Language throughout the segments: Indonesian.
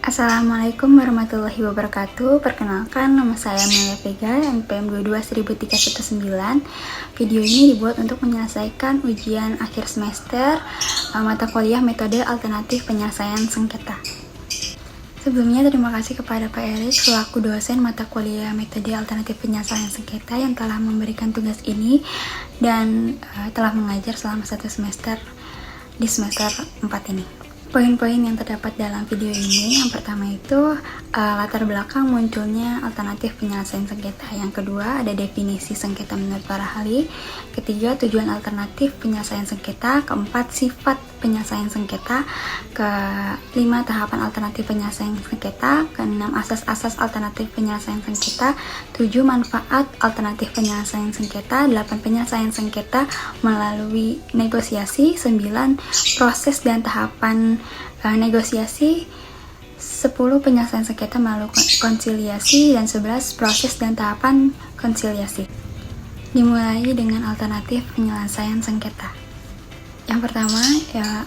Assalamualaikum warahmatullahi wabarakatuh. Perkenalkan, nama saya Melia Vega, NPM 22.319. Video ini dibuat untuk menyelesaikan ujian akhir semester mata kuliah metode alternatif penyelesaian sengketa. Sebelumnya, terima kasih kepada Pak Erik selaku dosen mata kuliah metode alternatif penyelesaian sengketa yang telah memberikan tugas ini dan telah mengajar selama 1 semester di semester 4 ini. Poin-poin yang terdapat dalam video ini, yang pertama itu latar belakang munculnya alternatif penyelesaian sengketa. Yang kedua, ada definisi sengketa menurut para ahli. Ketiga, tujuan alternatif penyelesaian sengketa. Keempat, sifat penyelesaian sengketa. Kelima, tahapan alternatif penyelesaian sengketa. Keenam, asas-asas alternatif penyelesaian sengketa. 7, manfaat alternatif penyelesaian sengketa. 8, penyelesaian sengketa melalui negosiasi. 9, proses dan tahapan negosiasi. 10, penyelesaian sengketa melalui konsiliasi. Dan 11, proses dan tahapan konsiliasi. Dimulai dengan alternatif penyelesaian sengketa. Yang pertama,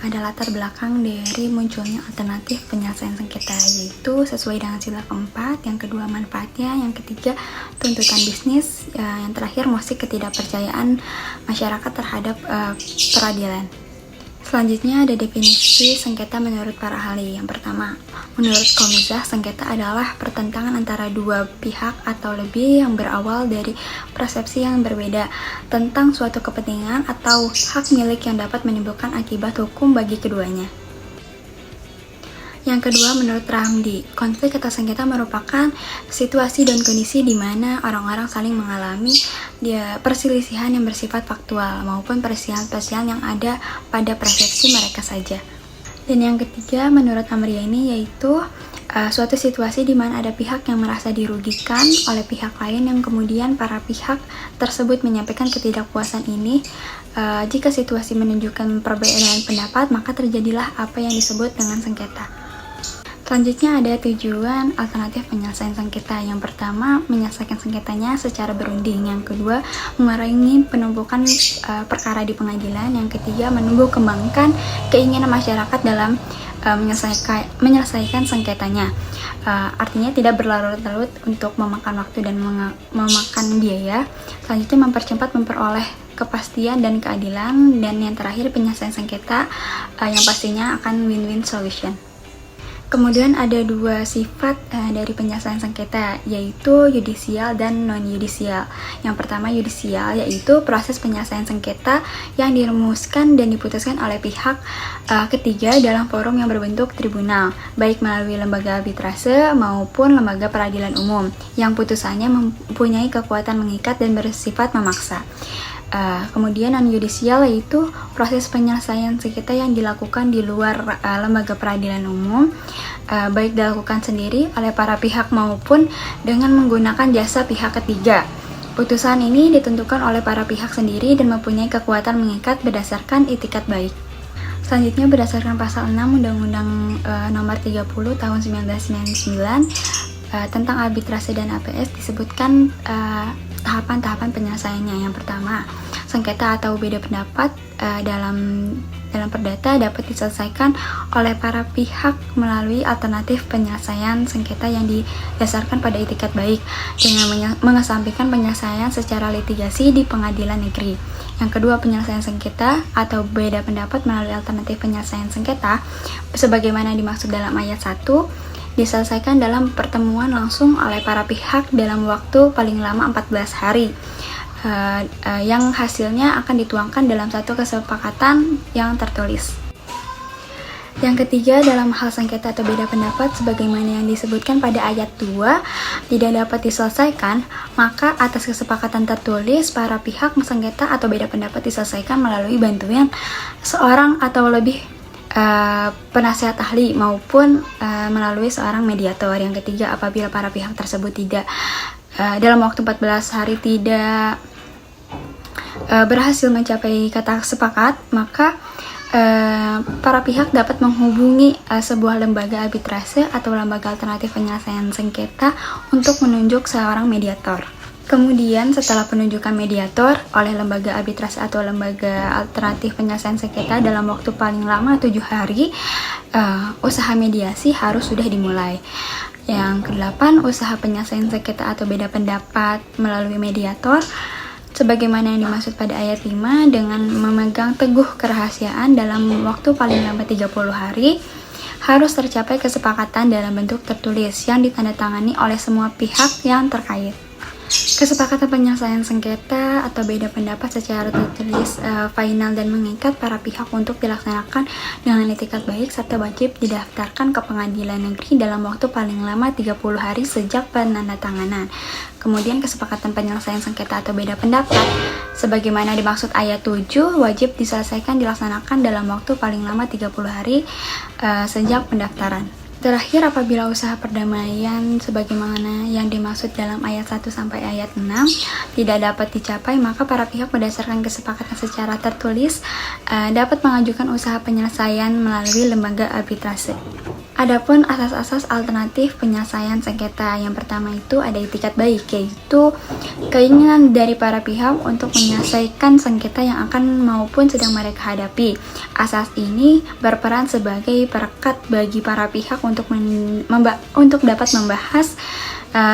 ada latar belakang dari munculnya alternatif penyelesaian sengketa, yaitu sesuai dengan sila keempat. Yang kedua, manfaatnya. Yang ketiga, tuntutan bisnis. Yang terakhir, musik ketidakpercayaan masyarakat terhadap peradilan. Selanjutnya ada definisi sengketa menurut para ahli. Yang pertama, menurut Komizah, sengketa adalah pertentangan antara dua pihak atau lebih yang berawal dari persepsi yang berbeda tentang suatu kepentingan atau hak milik yang dapat menimbulkan akibat hukum bagi keduanya. Yang kedua, menurut Ramdi, konflik atau sengketa merupakan situasi dan kondisi di mana orang-orang saling mengalami perselisihan yang bersifat faktual maupun perselisihan yang ada pada persepsi mereka saja. Dan yang ketiga, menurut Amriani, yaitu suatu situasi di mana ada pihak yang merasa dirugikan oleh pihak lain yang kemudian para pihak tersebut menyampaikan ketidakpuasan ini. Jika situasi menunjukkan perbedaan pendapat, maka terjadilah apa yang disebut dengan sengketa. Selanjutnya ada tujuan alternatif penyelesaian sengketa. Yang pertama, menyelesaikan sengketanya secara berunding. Yang kedua, mengurangi penumpukan perkara di pengadilan. Yang ketiga, menumbuh kembangkan keinginan masyarakat dalam menyelesaikan sengketanya. Artinya tidak berlarut-larut untuk memakan waktu dan memakan biaya. Selanjutnya, mempercepat memperoleh kepastian dan keadilan. Dan yang terakhir, penyelesaian sengketa yang pastinya akan win-win solution. Kemudian ada dua sifat dari penyelesaian sengketa, yaitu yudisial dan non-yudisial. Yang pertama, yudisial, yaitu proses penyelesaian sengketa yang dirumuskan dan diputuskan oleh pihak ketiga dalam forum yang berbentuk tribunal, baik melalui lembaga arbitrase maupun lembaga peradilan umum, yang putusannya mempunyai kekuatan mengikat dan bersifat memaksa. Kemudian non-yudisial, yaitu proses penyelesaian sengketa yang dilakukan di luar lembaga peradilan umum, baik dilakukan sendiri oleh para pihak maupun dengan menggunakan jasa pihak ketiga. Putusan ini ditentukan oleh para pihak sendiri dan mempunyai kekuatan mengikat berdasarkan itikat baik. Selanjutnya, berdasarkan pasal 6 Undang-Undang Nomor 30 Tahun 1999 tentang arbitrase dan APS disebutkan tahapan-tahapan penyelesaiannya. Yang pertama, sengketa atau beda pendapat dalam perdata dapat diselesaikan oleh para pihak melalui alternatif penyelesaian sengketa yang didasarkan pada itikat baik dengan mengesampingkan penyelesaian secara litigasi di pengadilan negeri. Yang kedua, penyelesaian sengketa atau beda pendapat melalui alternatif penyelesaian sengketa sebagaimana dimaksud dalam ayat 1 diselesaikan dalam pertemuan langsung oleh para pihak dalam waktu paling lama 14 hari yang hasilnya akan dituangkan dalam satu kesepakatan yang tertulis. Yang ketiga, dalam hal sengketa atau beda pendapat sebagaimana yang disebutkan pada ayat 2 tidak dapat diselesaikan, maka atas kesepakatan tertulis para pihak sengketa atau beda pendapat diselesaikan melalui bantuan seorang atau lebih penasihat ahli maupun melalui seorang mediator. Yang ketiga, apabila para pihak tersebut tidak dalam waktu 14 hari tidak berhasil mencapai kata sepakat, maka para pihak dapat menghubungi sebuah lembaga arbitrase atau lembaga alternatif penyelesaian sengketa untuk menunjuk seorang mediator. Kemudian setelah penunjukan mediator oleh lembaga arbitrase atau lembaga alternatif penyelesaian sengketa dalam waktu paling lama 7 hari, usaha mediasi harus sudah dimulai. Yang ke-8, usaha penyelesaian sengketa atau beda pendapat melalui mediator sebagaimana yang dimaksud pada ayat 5 dengan memegang teguh kerahasiaan dalam waktu paling lambat 30 hari harus tercapai kesepakatan dalam bentuk tertulis yang ditandatangani oleh semua pihak yang terkait. Kesepakatan penyelesaian sengketa atau beda pendapat secara tertulis final dan mengikat para pihak untuk dilaksanakan dengan etikat baik serta wajib didaftarkan ke pengadilan negeri dalam waktu paling lama 30 hari sejak penandatanganan. Kemudian kesepakatan penyelesaian sengketa atau beda pendapat sebagaimana dimaksud ayat 7 wajib dilaksanakan dalam waktu paling lama 30 hari sejak pendaftaran. Terakhir, apabila usaha perdamaian sebagaimana yang dimaksud dalam ayat 1 sampai ayat 6 tidak dapat dicapai, maka para pihak berdasarkan kesepakatan secara tertulis dapat mengajukan usaha penyelesaian melalui lembaga arbitrase. Adapun asas-asas alternatif penyelesaian sengketa, yang pertama itu ada itikat baik, yaitu keinginan dari para pihak untuk menyelesaikan sengketa yang akan maupun sedang mereka hadapi. Asas ini berperan sebagai perekat bagi para pihak untuk dapat membahas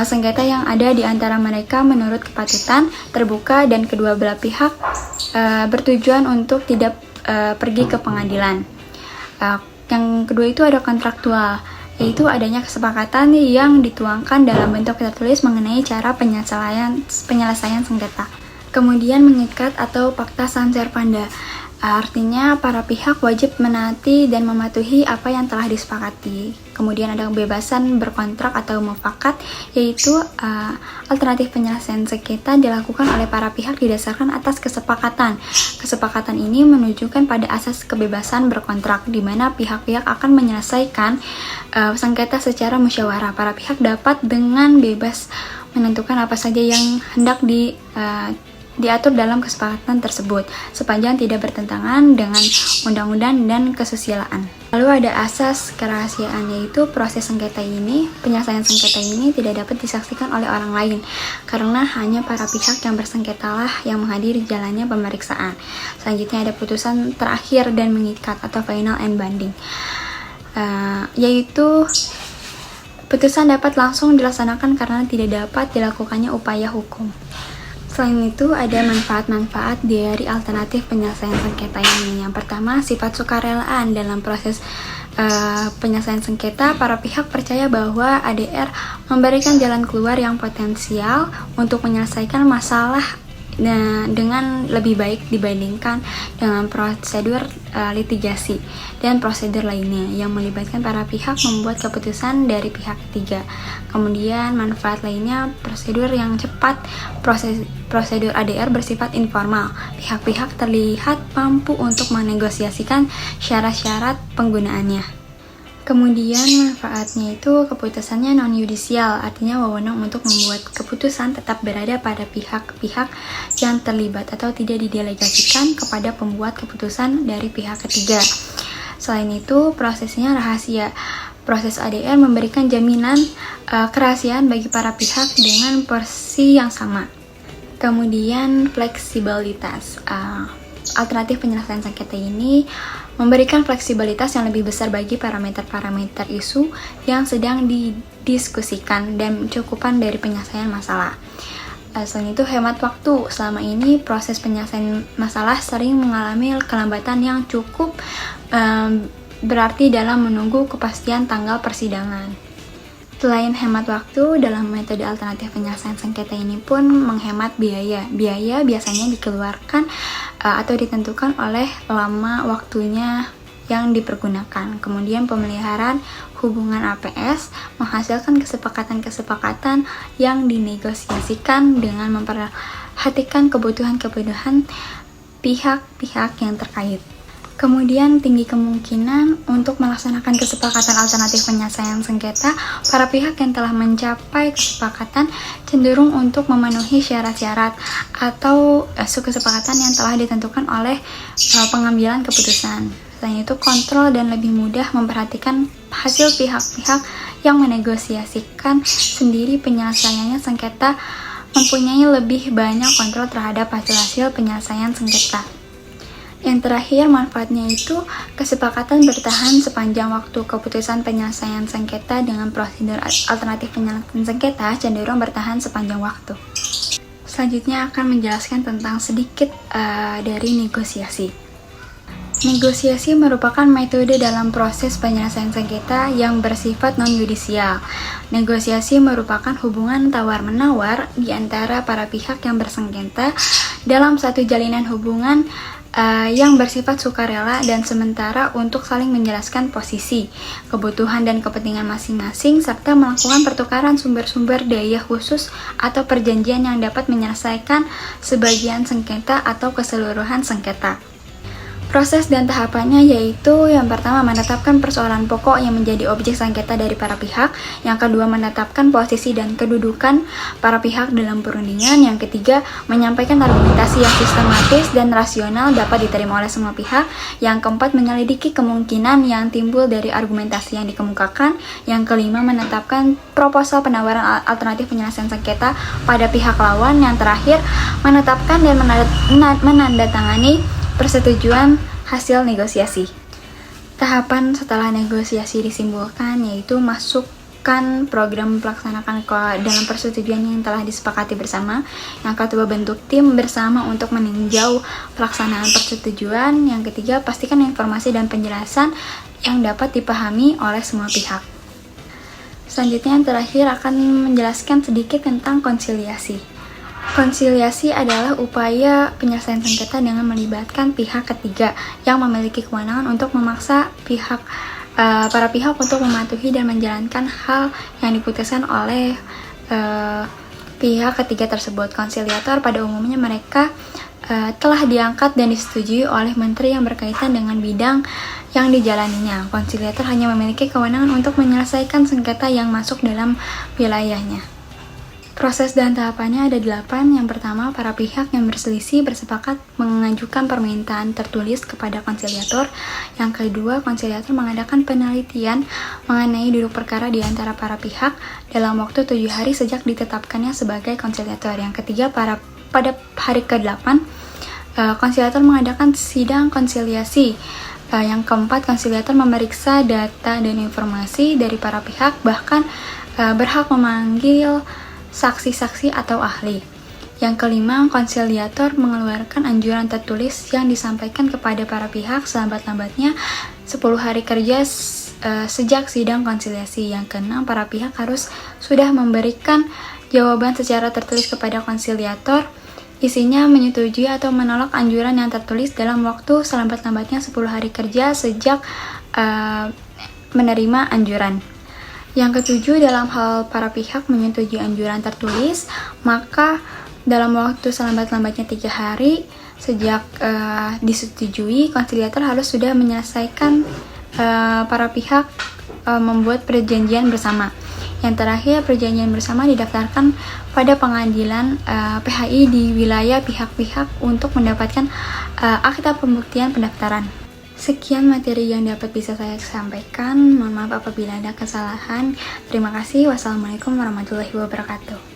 sengketa yang ada di antara mereka menurut kepatutan, terbuka, dan kedua belah pihak bertujuan untuk tidak pergi ke pengadilan. Yang kedua itu ada kontraktual, yaitu adanya kesepakatan yang dituangkan dalam bentuk tertulis mengenai cara penyelesaian sengketa. Kemudian mengikat atau fakta san servanda, artinya para pihak wajib menaati dan mematuhi apa yang telah disepakati. Kemudian ada kebebasan berkontrak atau mufakat, yaitu alternatif penyelesaian sengketa dilakukan oleh para pihak didasarkan atas kesepakatan. Kesepakatan ini menunjukkan pada asas kebebasan berkontrak, di mana pihak-pihak akan menyelesaikan sengketa secara musyawarah. Para pihak dapat dengan bebas menentukan apa saja yang hendak diatur dalam kesepakatan tersebut sepanjang tidak bertentangan dengan undang-undang dan kesusilaan. Lalu ada asas kerahasiaan, yaitu penyelesaian sengketa ini tidak dapat disaksikan oleh orang lain karena hanya para pihak yang bersengketalah yang menghadiri jalannya pemeriksaan. Selanjutnya ada putusan terakhir dan mengikat atau final and binding, yaitu putusan dapat langsung dilaksanakan karena tidak dapat dilakukannya upaya hukum. Selain itu, ada manfaat-manfaat dari alternatif penyelesaian sengketa ini. Yang pertama, sifat sukarelaan dalam proses penyelesaian sengketa. Para pihak percaya bahwa ADR memberikan jalan keluar yang potensial untuk menyelesaikan masalah dengan lebih baik dibandingkan dengan prosedur litigasi dan prosedur lainnya yang melibatkan para pihak membuat keputusan dari pihak ketiga. Kemudian manfaat lainnya, prosedur yang cepat. Prosedur ADR bersifat informal. Pihak-pihak terlihat mampu untuk menegosiasikan syarat-syarat penggunaannya. Kemudian manfaatnya itu keputusannya non-yudisial, artinya wewenang untuk membuat keputusan tetap berada pada pihak-pihak yang terlibat atau tidak didelegasikan kepada pembuat keputusan dari pihak ketiga. Selain itu, prosesnya rahasia. Proses ADR memberikan jaminan kerahasiaan bagi para pihak dengan porsi yang sama. Kemudian fleksibilitas. Alternatif penyelesaian sengketa ini memberikan fleksibilitas yang lebih besar bagi parameter-parameter isu yang sedang didiskusikan dan cukupan dari penyelesaian masalah. Selain itu, hemat waktu. Selama ini proses penyelesaian masalah sering mengalami kelambatan yang cukup berarti dalam menunggu kepastian tanggal persidangan. Selain hemat waktu, dalam metode alternatif penyelesaian sengketa ini pun menghemat biaya. Biaya biasanya dikeluarkan atau ditentukan oleh lama waktunya yang dipergunakan. Kemudian pemeliharaan hubungan APS menghasilkan kesepakatan-kesepakatan yang dinegosiasikan dengan memperhatikan kebutuhan-kebutuhan pihak-pihak yang terkait. Kemudian tinggi kemungkinan untuk melaksanakan kesepakatan alternatif penyelesaian sengketa, para pihak yang telah mencapai kesepakatan cenderung untuk memenuhi syarat-syarat atau kesepakatan yang telah ditentukan oleh pengambilan keputusan. Selain itu, kontrol dan lebih mudah memperhatikan hasil pihak-pihak yang menegosiasikan sendiri penyelesaiannya sengketa mempunyai lebih banyak kontrol terhadap hasil-hasil penyelesaian sengketa. Yang terakhir, manfaatnya itu kesepakatan bertahan sepanjang waktu. Keputusan penyelesaian sengketa dengan prosedur alternatif penyelesaian sengketa cenderung bertahan sepanjang waktu. Selanjutnya akan menjelaskan tentang sedikit dari negosiasi. Negosiasi merupakan metode dalam proses penyelesaian sengketa yang bersifat non-yudisial. Negosiasi merupakan hubungan tawar-menawar di antara para pihak yang bersengketa dalam satu jalinan hubungan yang bersifat sukarela dan sementara untuk saling menjelaskan posisi, kebutuhan dan kepentingan masing-masing serta melakukan pertukaran sumber-sumber daya khusus atau perjanjian yang dapat menyelesaikan sebagian sengketa atau keseluruhan sengketa. Proses dan tahapannya yaitu yang pertama menetapkan persoalan pokok yang menjadi objek sengketa dari para pihak, yang kedua menetapkan posisi dan kedudukan para pihak dalam perundingan, yang ketiga menyampaikan argumentasi yang sistematis dan rasional dapat diterima oleh semua pihak, yang keempat menyelidiki kemungkinan yang timbul dari argumentasi yang dikemukakan, yang kelima menetapkan proposal penawaran alternatif penyelesaian sengketa pada pihak lawan, yang terakhir menetapkan dan menandatangani persetujuan hasil negosiasi. Tahapan setelah negosiasi disimpulkan yaitu masukkan program pelaksanakan ke dalam persetujuan yang telah disepakati bersama. Yang kedua, bentuk tim bersama untuk meninjau pelaksanaan persetujuan. Yang ketiga, pastikan informasi dan penjelasan yang dapat dipahami oleh semua pihak. Selanjutnya yang terakhir akan menjelaskan sedikit tentang konsiliasi. Konsiliasi adalah upaya penyelesaian sengketa dengan melibatkan pihak ketiga yang memiliki kewenangan untuk memaksa para pihak untuk mematuhi dan menjalankan hal yang diputuskan oleh pihak ketiga tersebut. Konsiliator pada umumnya mereka telah diangkat dan disetujui oleh menteri yang berkaitan dengan bidang yang dijalaninya. Konsiliator hanya memiliki kewenangan untuk menyelesaikan sengketa yang masuk dalam wilayahnya. Proses dan tahapannya ada 8. Yang pertama, para pihak yang berselisih bersepakat mengajukan permintaan tertulis kepada konsiliator. Yang kedua, konsiliator mengadakan penelitian mengenai duduk perkara di antara para pihak dalam waktu 7 hari sejak ditetapkannya sebagai konsiliator. Yang ketiga, pada hari ke-8, konsiliator mengadakan sidang konsiliasi. Yang keempat, konsiliator memeriksa data dan informasi dari para pihak, bahkan berhak memanggil saksi-saksi atau ahli. Yang kelima, konsiliator mengeluarkan anjuran tertulis yang disampaikan kepada para pihak selambat-lambatnya 10 hari kerja sejak sidang konsiliasi. Yang keenam, para pihak harus sudah memberikan jawaban secara tertulis kepada konsiliator, isinya menyetujui atau menolak anjuran yang tertulis dalam waktu selambat-lambatnya 10 hari kerja sejak menerima anjuran. Yang ketujuh, dalam hal para pihak menyetujui anjuran tertulis, maka dalam waktu selambat-lambatnya 3 hari sejak disetujui, konsiliator harus sudah menyelesaikan para pihak membuat perjanjian bersama. Yang terakhir, perjanjian bersama didaftarkan pada pengadilan PHI di wilayah pihak-pihak untuk mendapatkan akta pembuktian pendaftaran. Sekian materi yang dapat bisa saya sampaikan. Mohon maaf apabila ada kesalahan. Terima kasih. Wassalamualaikum warahmatullahi wabarakatuh.